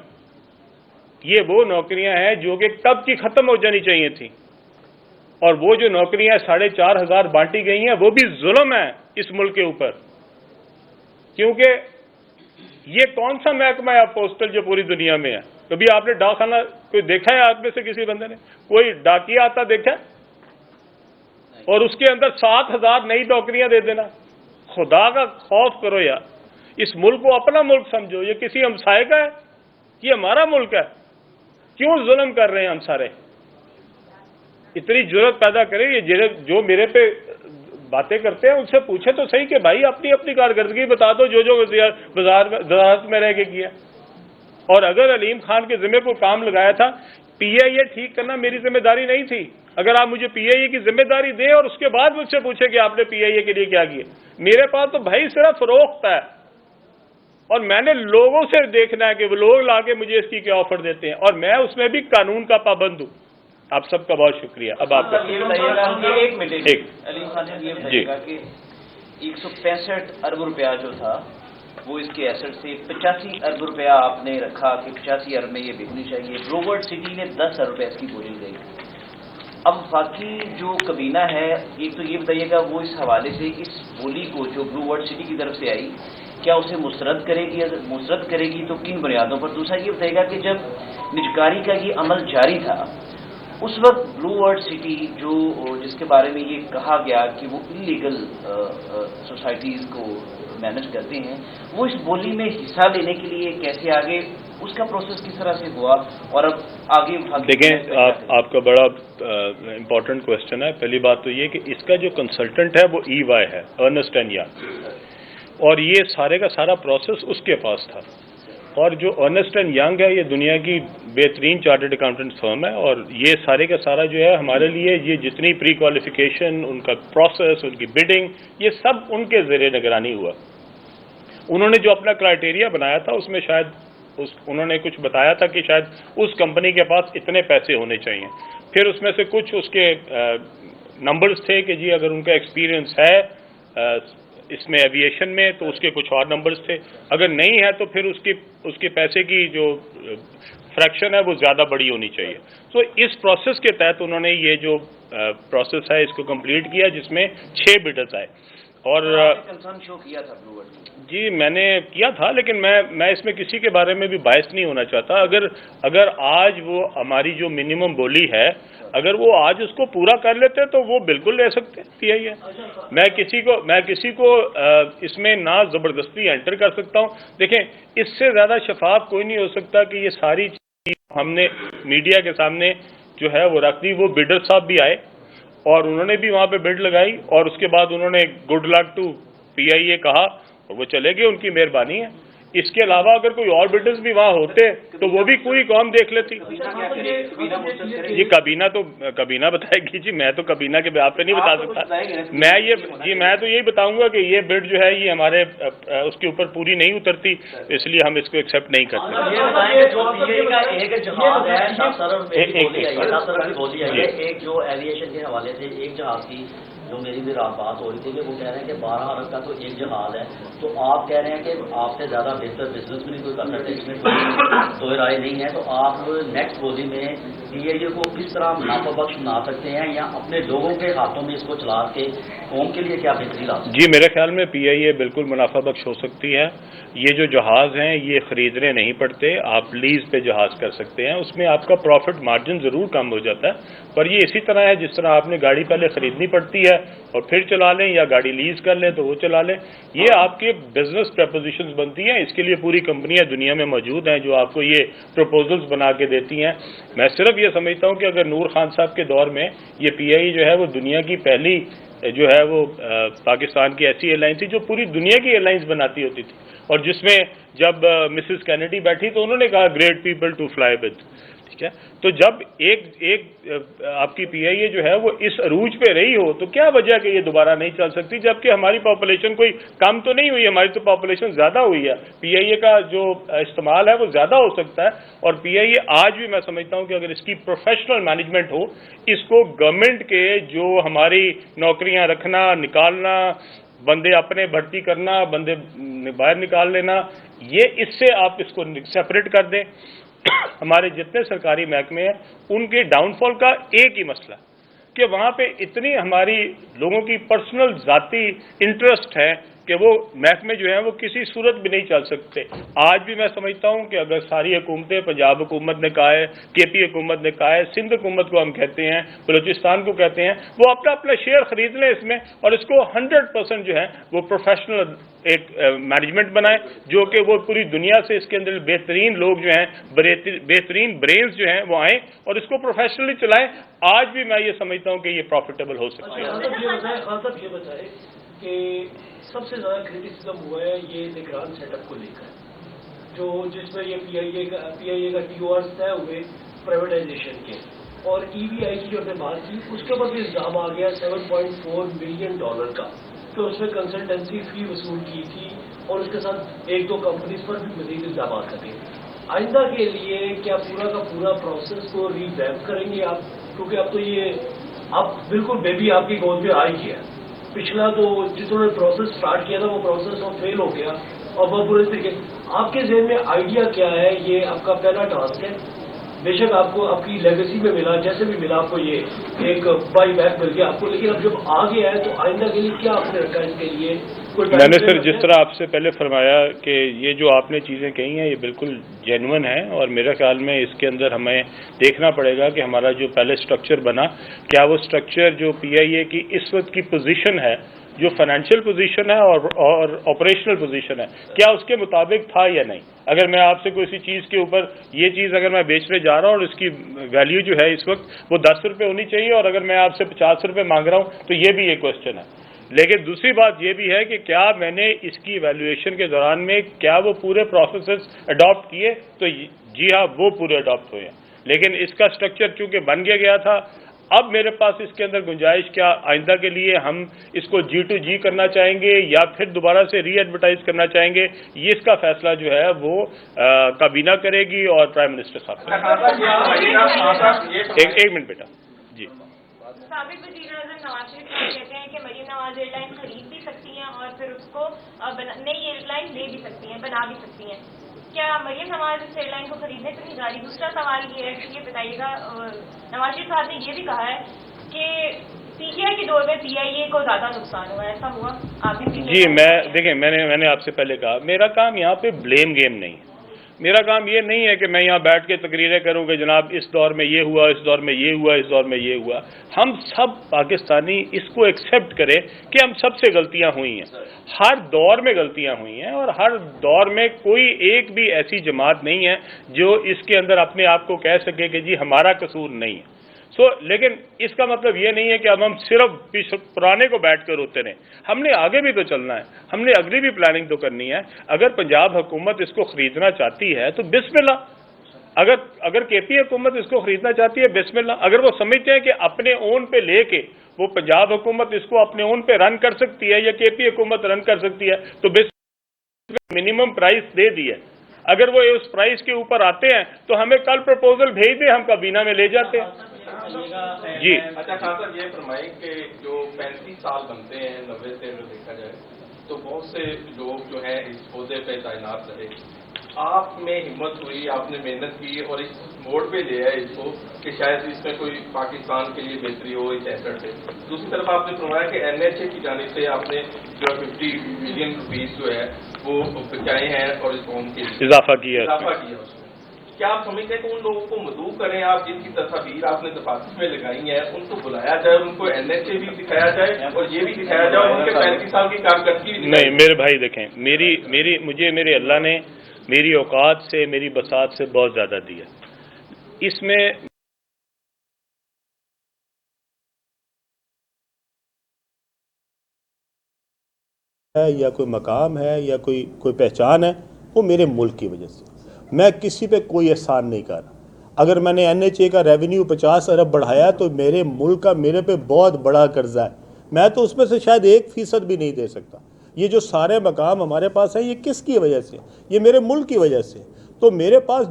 یہ وہ نوکریاں ہیں جو کہ کب کی ختم ہو جانی چاہیے تھیں، اور وہ جو نوکریاں 4,500 بانٹی گئی ہیں وہ بھی ظلم ہے اس ملک کے اوپر. کیونکہ یہ کون سا محکمہ ہے پوسٹل جو پوری دنیا میں ہے؟ کبھی آپ نے ڈاک خانہ کوئی دیکھا ہے؟ آپ میں سے کسی بندے نے کوئی ڈاکیا آتا دیکھا ہے؟ اور اس کے اندر 7,000 نئی نوکریاں دے دینا. خدا کا خوف کرو یار. اس ملک کو اپنا ملک سمجھو. یہ کسی ہمسائے کا ہے؟ یہ ہمارا ملک ہے. کیوں ظلم کر رہے ہیں ہم سارے؟ اتنی جرت پیدا کریں. یہ جو میرے پہ باتیں کرتے ہیں ان سے پوچھے تو صحیح کہ بھائی اپنی اپنی کارکردگی بتا دو جو وزارت میں رہ کے کیا. اور اگر علیم خان کے ذمہ کو کام لگایا تھا، پی آئی اے ٹھیک کرنا میری ذمہ داری نہیں تھی. اگر آپ مجھے پی آئی اے کی ذمہ داری دیں اور اس کے بعد مجھ سے پوچھیں کہ آپ نے پی آئی اے کے لیے کیا کیا. میرے پاس تو بھائی صرف فروخت ہے، اور میں نے لوگوں سے دیکھنا ہے کہ وہ لوگ لا کے مجھے اس کی کیا آفر دیتے ہیں، اور میں اس میں بھی قانون کا پابند ہوں. آپ سب کا بہت شکریہ. اب آپ کا علیم خان صاحب یہ بتائیے گا کہ 165 ارب روپیہ جو تھا وہ اس کے ایسٹ سے 85 ارب روپیہ آپ نے رکھا کہ 85 ارب میں یہ بکنی چاہیے. بلو ورلڈ سٹی نے 10 ارب روپے اس کی بولی گئی. اب باقی جو کابینہ ہے، ایک تو یہ بتائیے گا وہ اس حوالے سے اس بولی کو جو بلو ورلڈ سٹی کی طرف سے آئی کیا اسے مسترد کرے گی؟ اگر مسترد کرے گی تو کن بنیادوں پر؟ دوسرا یہ بتائیے گا کہ جب نجکاری کا یہ عمل جاری تھا اس وقت بلو ورلڈ سٹی جس کے بارے میں یہ کہا گیا کہ وہ انلیگل سوسائٹیز کو مینج کرتے ہیں، وہ اس بولی میں حصہ لینے کے لیے کیسے آگے، اس کا پروسیس کس طرح سے ہوا اور اب آگے دیکھیں آپ کا بڑا امپورٹنٹ کوشچن ہے. پہلی بات تو یہ کہ اس کا جو کنسلٹنٹ ہے وہ ای وائی ہے، ارنسٹ اینڈ ینگ، اور یہ سارے کا سارا پروسیس اس کے پاس تھا. اور جو ارنسٹ اینڈ ینگ ہے یہ دنیا کی بہترین چارٹرڈ اکاؤنٹنٹ فرم ہے، اور یہ سارے کا سارا جو ہے ہمارے لیے یہ جتنی پری کوالیفیکیشن، ان کا پروسیس، ان کی بڈنگ، یہ سب ان کے زیر نگرانی ہوا. انہوں نے جو اپنا کرائیٹیریا بنایا تھا اس میں شاید انہوں نے کچھ بتایا تھا کہ شاید اس کمپنی کے پاس اتنے پیسے ہونے چاہیے. پھر اس میں سے کچھ اس کے نمبرز تھے کہ جی اگر ان کا ایکسپیرینس ہے اس میں ایویشن میں تو اس کے کچھ اور نمبرز تھے، اگر نہیں ہے تو پھر اس کے پیسے کی جو فریکشن ہے وہ زیادہ بڑی ہونی چاہیے. تو اس پروسیس کے تحت انہوں نے یہ جو پروسیس ہے اس کو کمپلیٹ کیا جس میں 6 بڈرز آئے. اور کنسرن شو کیا تھا بلو ورلڈ؟ جی میں نے کیا تھا، لیکن میں اس میں کسی کے بارے میں بھی باعث نہیں ہونا چاہتا. اگر آج وہ ہماری جو منیمم بولی ہے اگر وہ آج اس کو پورا کر لیتے تو وہ بالکل لے سکتے پی آئی اے. میں کسی کو اس میں نہ زبردستی انٹر کر سکتا ہوں. دیکھیں اس سے زیادہ شفاف کوئی نہیں ہو سکتا کہ یہ ساری چیز ہم نے میڈیا کے سامنے جو ہے وہ رکھ دی. وہ بڈر صاحب بھی آئے اور انہوں نے بھی وہاں پہ بڈ لگائی، اور اس کے بعد انہوں نے گڈ لک ٹو پی آئی اے کہا اور وہ چلے گئے. ان کی مہربانی ہے. اس کے علاوہ اگر کوئی اور بڈرز بھی وہاں ہوتے تو وہ بھی پوری قوم دیکھ لیتی. یہ کابینہ بتائے گی. جی میں تو کابینہ کے آپ پہ نہیں بتا سکتا. میں تو یہی بتاؤں گا کہ یہ بڈ جو ہے یہ ہمارے اس کے اوپر پوری نہیں اترتی، اس لیے ہم اس کو ایکسیپٹ نہیں کرتے. ایک جو ایویشن کے حوالے سے ایک جہاز کی جو میری بھی بات ہو رہی تھی کہ وہ کہہ رہے ہیں کہ 12 ارب کا تو ایک جہاز ہے، تو آپ کہہ رہے ہیں کہ آپ سے زیادہ بہتر بزنس بھی نہیں کوئی کر سکتے، اس میں کوئی رائے نہیں ہے. تو آپ نیکسٹ بولی میں پی آئی اے کو کس طرح منافع بخش بنا سکتے ہیں یا اپنے لوگوں کے ہاتھوں میں اس کو چلا کے قوم کے لیے کیا بہتری لا سکتے ہیں؟ جی میرے خیال میں پی آئی اے بالکل منافع بخش ہو سکتی ہے. یہ جو جہاز ہیں یہ خریدنے نہیں پڑتے, آپ لیز پہ جہاز کر سکتے ہیں, اس میں آپ کا پروفٹ مارجن ضرور کم ہو جاتا ہے, پر یہ اسی طرح ہے جس طرح آپ نے گاڑی پہلے خریدنی پڑتی ہے اور پھر چلا لیں, یا گاڑی لیز کر لیں تو وہ چلا لیں. یہ آپ کے بزنس پرپوزیشنز بنتی ہیں, اس کے لیے پوری کمپنیاں دنیا میں موجود ہیں جو آپ کو یہ پروپوزلز بنا کے دیتی ہیں. میں صرف یہ سمجھتا ہوں کہ اگر نور خان صاحب کے دور میں یہ پی آئی جو ہے وہ دنیا کی پہلی جو ہے وہ پاکستان کی ایسی ایئر لائن تھی جو پوری دنیا کی ایئر لائنز بناتی ہوتی تھی, اور جس میں جب مسز کینیڈی بیٹھی تو انہوں نے کہا great people to fly with. ٹھیک ہے, تو جب ایک آپ کی پی آئی اے جو ہے وہ اس عروج پہ رہی ہو تو کیا وجہ کہ یہ دوبارہ نہیں چل سکتی, جبکہ ہماری پاپولیشن کوئی کم تو نہیں ہوئی, ہماری تو پاپولیشن زیادہ ہوئی ہے. پی آئی اے کا جو استعمال ہے وہ زیادہ ہو سکتا ہے, اور پی آئی اے آج بھی میں سمجھتا ہوں کہ اگر اس کی پروفیشنل مینجمنٹ ہو, اس کو گورنمنٹ کے جو ہماری نوکریاں رکھنا نکالنا, بندے اپنے بھرتی کرنا, بندے باہر نکال لینا, یہ اس سے آپ اس کو سیپریٹ کر دیں. ہمارے جتنے سرکاری محکمے ہیں ان کے ڈاؤن فال کا ایک ہی مسئلہ کہ وہاں پہ اتنی ہماری لوگوں کی پرسنل ذاتی انٹرسٹ ہے کہ وہ محکمے جو ہیں وہ کسی صورت بھی نہیں چل سکتے. آج بھی میں سمجھتا ہوں کہ اگر ساری حکومتیں, پنجاب حکومت نے کہا ہے, کے پی حکومت نے کہا ہے, سندھ حکومت کو ہم کہتے ہیں, بلوچستان کو کہتے ہیں, وہ اپنا اپنا شیئر خرید لیں اس میں, اور اس کو 100% جو ہے وہ پروفیشنل ایک مینجمنٹ بنائیں جو کہ وہ پوری دنیا سے اس کے اندر بہترین لوگ جو ہیں, بہترین برینز جو ہیں وہ آئیں اور اس کو پروفیشنلی چلائیں. آج بھی میں یہ سمجھتا ہوں کہ یہ پروفیٹیبل ہو سکتا ہے. یہ بتائیں کہ سب سے زیادہ کریٹیسزم ہوا ہے یہ نگران سیٹ اپ کو لے کر, جس میں یہ پی آئی اے کا ٹی او آر طے ہوئے پرائیویٹائزیشن کے, اور ای وی آئی کی جو ہم نے بات کی اس کے اوپر بھی الزام آ گیا $7.4 ملین کا, کہ اس میں کنسلٹنسی فی وصول کی تھی, اور اس کے ساتھ ایک دو کمپنیز پر بھی مزید الزامات لگے. آئندہ کے لیے کیا پورا کا پورا پروسیس کو ری ویمپ کریں گے آپ, کیونکہ اب تو یہ اب بالکل بیبی آپ کی گود پہ آ ہی گیا. پچھلا تو جس نے پروسیس سٹارٹ کیا تھا وہ پروسیس اب فیل ہو گیا, اور بہت برے طریقے. آپ کے ذہن میں آئیڈیا کیا ہے؟ یہ آپ کا پہلا ٹاسک ہے, بے شک آپ کو آپ کی لیگیسی میں ملا, جیسے بھی ملا آپ کو یہ ایک بائی بیک مل گیا آپ کو, لیکن اب جب آ گیا ہے تو آئندہ کے لیے کیا آپ نے رکھا ہے اس کے لیے؟ میں نے سر جس طرح آپ سے پہلے فرمایا کہ یہ جو آپ نے چیزیں کہی ہیں یہ بالکل جینون ہیں, اور میرے خیال میں اس کے اندر ہمیں دیکھنا پڑے گا کہ ہمارا جو پہلے سٹرکچر بنا, کیا وہ سٹرکچر جو پی آئی اے کی اس وقت کی پوزیشن ہے, جو فائنینشیل پوزیشن ہے اور آپریشنل پوزیشن ہے, کیا اس کے مطابق تھا یا نہیں. اگر میں آپ سے کوئی سی چیز کے اوپر یہ چیز اگر میں بیچنے جا رہا ہوں اور اس کی ویلیو جو ہے اس وقت وہ 10 روپے ہونی چاہیے, اور اگر میں آپ سے 50 روپے مانگ رہا ہوں تو یہ بھی ایک کوشچن ہے. لیکن دوسری بات یہ بھی ہے کہ کیا میں نے اس کی ایویلویشن کے دوران میں کیا وہ پورے پروسیسز اڈاپٹ کیے, تو جی ہاں وہ پورے اڈاپٹ ہوئے ہیں, لیکن اس کا سٹرکچر چونکہ بن گیا تھا. اب میرے پاس اس کے اندر گنجائش کیا آئندہ کے لیے ہم اس کو جی ٹو جی کرنا چاہیں گے یا پھر دوبارہ سے ری ایڈورٹائز کرنا چاہیں گے, یہ اس کا فیصلہ جو ہے وہ کابینہ کرے گی اور پرائم منسٹر صاحب. ایک منٹ بیٹا. جی سابق وزیر اعظم نواز شریف صاحب کہتے ہیں کہ مریم نواز ایئر لائن خرید بھی سکتی ہیں اور پھر اس کو نئی ایئر لائن لے بھی سکتی ہیں, بنا بھی سکتی ہیں. کیا مریم نواز اس ایئر لائن کو خریدنے تو نہیں جا رہی؟ دوسرا سوال یہ ہے کہ یہ بتائیے گا, نواز شریف صاحب نے یہ بھی کہا ہے کہ پی ٹی آئی کے دور میں پی آئی اے کو زیادہ نقصان ہوا, ایسا ہوا؟ آپ بھی جی دیکھیں میں نے آپ سے پہلے کہا میرا کام یہاں پہ بلیم گیم نہیں ہے. میرا کام یہ نہیں ہے کہ میں یہاں بیٹھ کے تقریریں کروں کہ جناب اس دور میں یہ ہوا, اس دور میں یہ ہوا, اس دور میں یہ ہوا. ہم سب پاکستانی اس کو ایکسیپٹ کریں کہ ہم سب سے غلطیاں ہوئی ہیں, ہر دور میں غلطیاں ہوئی ہیں, اور ہر دور میں کوئی ایک بھی ایسی جماعت نہیں ہے جو اس کے اندر اپنے آپ کو کہہ سکے کہ جی ہمارا قصور نہیں ہے. لیکن اس کا مطلب یہ نہیں ہے کہ اب ہم صرف پرانے کو بیٹھ کر روتے رہیں. ہم نے آگے بھی تو چلنا ہے, ہم نے اگلی بھی پلاننگ تو کرنی ہے. اگر پنجاب حکومت اس کو خریدنا چاہتی ہے تو بسم اللہ, اگر کے پی حکومت اس کو خریدنا چاہتی ہے بسم اللہ. اگر وہ سمجھتے ہیں کہ اپنے اون پہ لے کے وہ پنجاب حکومت اس کو اپنے اون پہ رن کر سکتی ہے یا کے پی حکومت رن کر سکتی ہے تو منیمم پرائز دے دی ہے. اگر وہ اس پرائز کے اوپر آتے ہیں تو ہمیں کل پرپوزل بھیج دیں, ہم کابینہ میں لے جاتے ہیں. جی اچھا خان صاحب یہ فرمائیں کہ جو 35 سال بنتے ہیں 90 سے اگر دیکھا جائے تو بہت سے لوگ جو ہیں اس عہدے پہ تعینات رہے, آپ میں ہمت ہوئی, آپ نے محنت کی اور اس موڑ پہ لے آئے اس کو کہ شاید اس میں کوئی پاکستان کے لیے بہتری ہو اس ایسٹ سے. دوسری طرف آپ نے فرمایا کہ NHA کی جانب سے آپ نے جو 50 بلین روپیز جو ہے وہ بچائے ہیں اور اس قوم کے لیے اضافہ کیا اس میں. کیا آپ سمجھتے ہیں کہ ان لوگوں کو مدعو کریں, آپ جن کی تصاویر آپ نے دفاتر میں لگائی ہیں ان کو بلایا جائے, ان کو NHA بھی دکھایا جائے اور یہ بھی دکھایا جائے ان کے 35 سال کی کارکردگی بھی؟ نہیں میرے بھائی دیکھیں, مجھے میرے اللہ نے میری اوقات سے, میری بساط سے بہت زیادہ دیا. اس میں یا کوئی مقام ہے یا کوئی پہچان ہے, وہ میرے ملک کی وجہ سے. میں کسی پہ کوئی احسان نہیں کر رہا. اگر میں نے NHA کا ریونیو 50 ارب بڑھایا تو میرے ملک کا میرے پہ بہت بڑا قرضہ ہے. میں تو اس میں سے شاید 1% بھی نہیں دے سکتا. یہ جو سارے مقام ہمارے پاس ہیں یہ کس کی وجہ سے؟ یہ میرے ملک کی وجہ سے. تو میرے پاس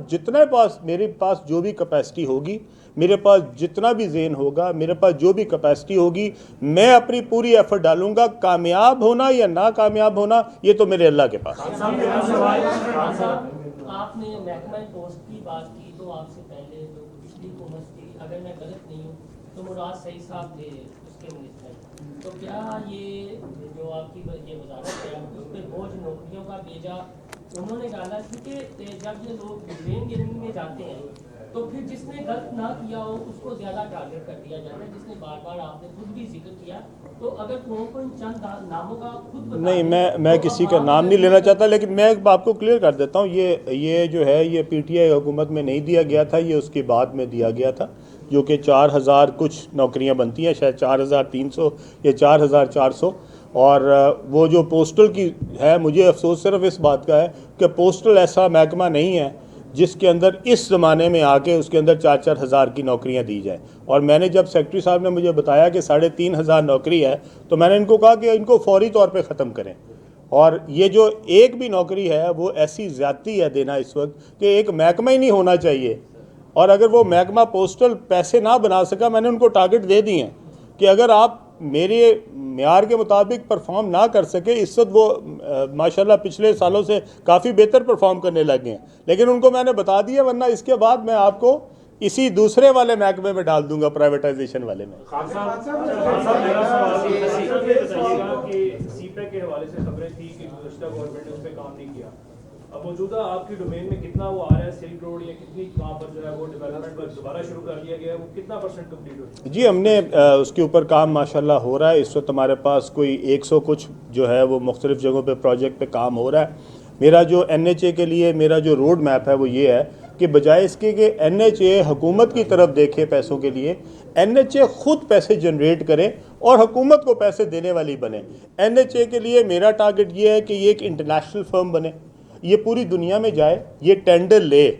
میرے پاس جو بھی کیپیسٹی ہوگی, میرے پاس جتنا بھی ذہن ہوگا, میرے پاس جو بھی کیپیسٹی ہوگی, میں اپنی پوری ایفرٹ ڈالوں گا. کامیاب ہونا یا ناکامیاب ہونا یہ تو میرے اللہ کے پاس. آپ نے محکمہ پوسٹ کی بات کی تو آپ سے پہلے جو پچھلی حکومت تھی, اگر میں غلط نہیں ہوں تو مراد سعید صاحب تھے اس کے منسٹر. تو کیا یہ جو آپ کی یہ وزارت ہے اس پہ بوجھ نوکریوں کا بھیجا انہوں نے ڈالا؟ کیونکہ جب یہ لوگ برین گیمنگ میں جاتے ہیں تو پھر جس نے غلط نہ کیا ہو اس کو زیادہ ٹارگٹ کر دیا جاتا ہے, جس نے بار بار آپ نے خود بھی ذکر کیا. تو اگر کو چند ناموں کا خود نہیں, میں کسی کا نام نہیں لینا چاہتا, لیکن میں آپ کو کلیئر کر دیتا ہوں. یہ جو ہے یہ PTI حکومت میں نہیں دیا گیا تھا, یہ اس کے بعد میں دیا گیا تھا, جو کہ 4000 کچھ نوکریاں بنتی ہیں, شاید 4300 یا 4400. اور وہ جو پوسٹل کی ہے, مجھے افسوس صرف اس بات کا ہے کہ پوسٹل ایسا محکمہ نہیں ہے جس کے اندر اس زمانے میں آ کے اس کے اندر 4-4 ہزار کی نوکریاں دی جائیں. اور میں نے جب سیکرٹری صاحب نے مجھے بتایا کہ 3500 نوکری ہے تو میں نے ان کو کہا کہ ان کو فوری طور پہ ختم کریں. اور یہ جو ایک بھی نوکری ہے وہ ایسی زیادتی ہے دینا اس وقت کہ ایک محکمہ ہی نہیں ہونا چاہیے. اور اگر وہ محکمہ پوسٹل پیسے نہ بنا سکا, میں نے ان کو ٹارگٹ دے دی ہیں کہ اگر آپ میرے معیار کے مطابق پرفارم نہ کر سکے, اس وقت وہ ماشاءاللہ پچھلے سالوں سے کافی بہتر پرفارم کرنے لگے ہیں, لیکن ان کو میں نے بتا دیا, ورنہ اس کے بعد میں آپ کو اسی دوسرے والے محکمے میں ڈال دوں گا, پرائیویٹائزیشن والے میں. سی پیک کے حوالے سے خبریں تھی کہ گزشتہ گورنمنٹ نے اس پہ کام نہیں کیا. اب موجودہ آپ کی ڈومین میں کتنا وہ آ رہا ہے سلک روڈ, یا کتنی وہاں پر جو ہے وہ ڈیولپمنٹ دوبارہ شروع کر لیا گیا ہے, وہ کتنا % کمپلیٹ ہو چکا ہے؟ جی ہم نے اس کے اوپر کام ماشاءاللہ ہو رہا ہے. اس وقت ہمارے پاس کوئی 100 کچھ جو ہے وہ مختلف جگہوں پہ پروجیکٹ پہ کام ہو رہا ہے. میرا جو NHA کے لیے میرا جو روڈ میپ ہے وہ یہ ہے کہ بجائے اس کے کہ NHA حکومت کی طرف دیکھے پیسوں کے لیے, NHA خود پیسے جنریٹ کرے اور حکومت کو پیسے دینے والی بنے. NHA کے لیے میرا ٹارگٹ یہ ہے کہ یہ ایک انٹرنیشنل فرم بنے, یہ پوری دنیا میں جائے, یہ ٹینڈر لے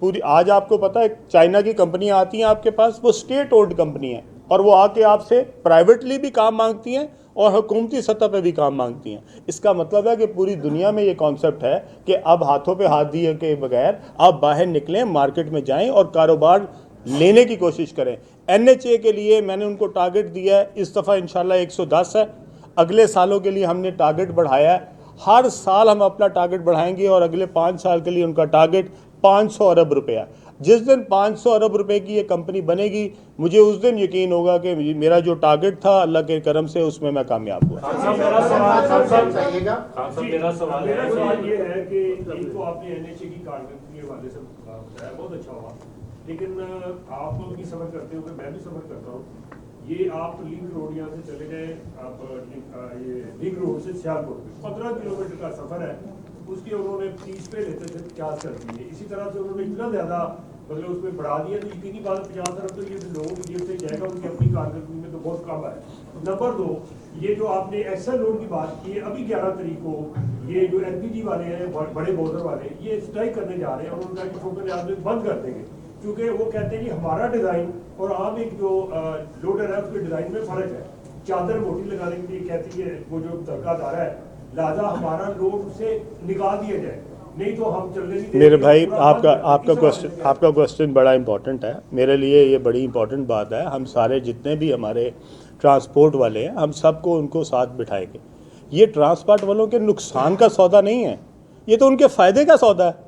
پوری. آج آپ کو پتہ ہے چائنا کی کمپنیاں آتی ہیں آپ کے پاس, وہ اسٹیٹ اونڈ کمپنی ہیں, اور وہ آ کے آپ سے پرائیویٹلی بھی کام مانگتی ہیں اور حکومتی سطح پہ بھی کام مانگتی ہیں. اس کا مطلب ہے کہ پوری دنیا میں یہ کانسیپٹ ہے کہ اب ہاتھوں پہ ہاتھ دیے کے بغیر آپ باہر نکلیں, مارکیٹ میں جائیں اور کاروبار لینے کی کوشش کریں. NHA کے لیے میں نے ان کو ٹارگٹ دیا ہے, اس دفعہ انشاءاللہ 110 ہے. اگلے سالوں کے لیے ہم نے ٹارگٹ بڑھایا ہے, ہر سال ہم اپنا ٹارگٹ بڑھائیں گے, اور اگلے 5 سال کے لیے ان کا ٹارگٹ 500 ارب روپیہ. جس دن 500 ارب روپے کی یہ کمپنی بنے گی, مجھے اس دن یقین ہوگا کہ میرا جو ٹارگٹ تھا اللہ کے کرم سے اس میں کامیاب ہوا. میرا سوال یہ ہے کہ ایک تو آپ نے NHA کی کارکردگی کے حوالے سے بتایا, بہت اچھا ہوا, لیکن آپ بھی سفر کرتے ہو, میں بھی سفر کرتا ہوں. یہ آپ لنک روڈ یہاں سے چلے گئے, آپ یہ لنک روڈ سے سیالکوٹ پہ 15 کلومیٹر کا سفر ہے, اس کے انہوں نے 30 پہ لیتے تھے 50 کر دیے. اسی طرح سے انہوں نے اتنا زیادہ مطلب اس میں بڑھا دیا, تو یقینی بات 50 ارب تو یہ لوگوں کی جیب سے جائے گا, ان کی اپنی کارکردگی میں تو بہت کم ہے. نمبر 2, یہ جو آپ نے ایکسل روڈ کی بات کی ہے, ابھی 11 تاریخ کو یہ جو LPG والے ہیں بڑے بوزر والے یہ اسٹرائک کرنے جا رہے ہیں, اور ان کا چھوٹے آدمی بند کر دیں گے, کیونکہ وہ کہتے ہیں کہ ہمارا ڈیزائن اور عام ایک جو لوڈر ہے اس کے ڈیزائن میں فرق ہے. چادر موٹی لگانے کے لیے کہتی ہے وہ جو طبقہ دار ہے, لہٰذا ہمارا لوڈ سے نکال دیا جائے, نہیں تو ہم چلنے نہیں. میرے بھائی آپ کا کوشچن بڑا امپورٹنٹ ہے, میرے لیے یہ بڑی امپورٹنٹ بات ہے. ہم سارے جتنے بھی ہمارے ٹرانسپورٹ والے ہیں, ہم سب کو ان کو ساتھ بٹھائیں گے. یہ ٹرانسپورٹ والوں کے نقصان کا سودا نہیں ہے, یہ تو ان کے فائدے کا سودا ہے.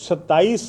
27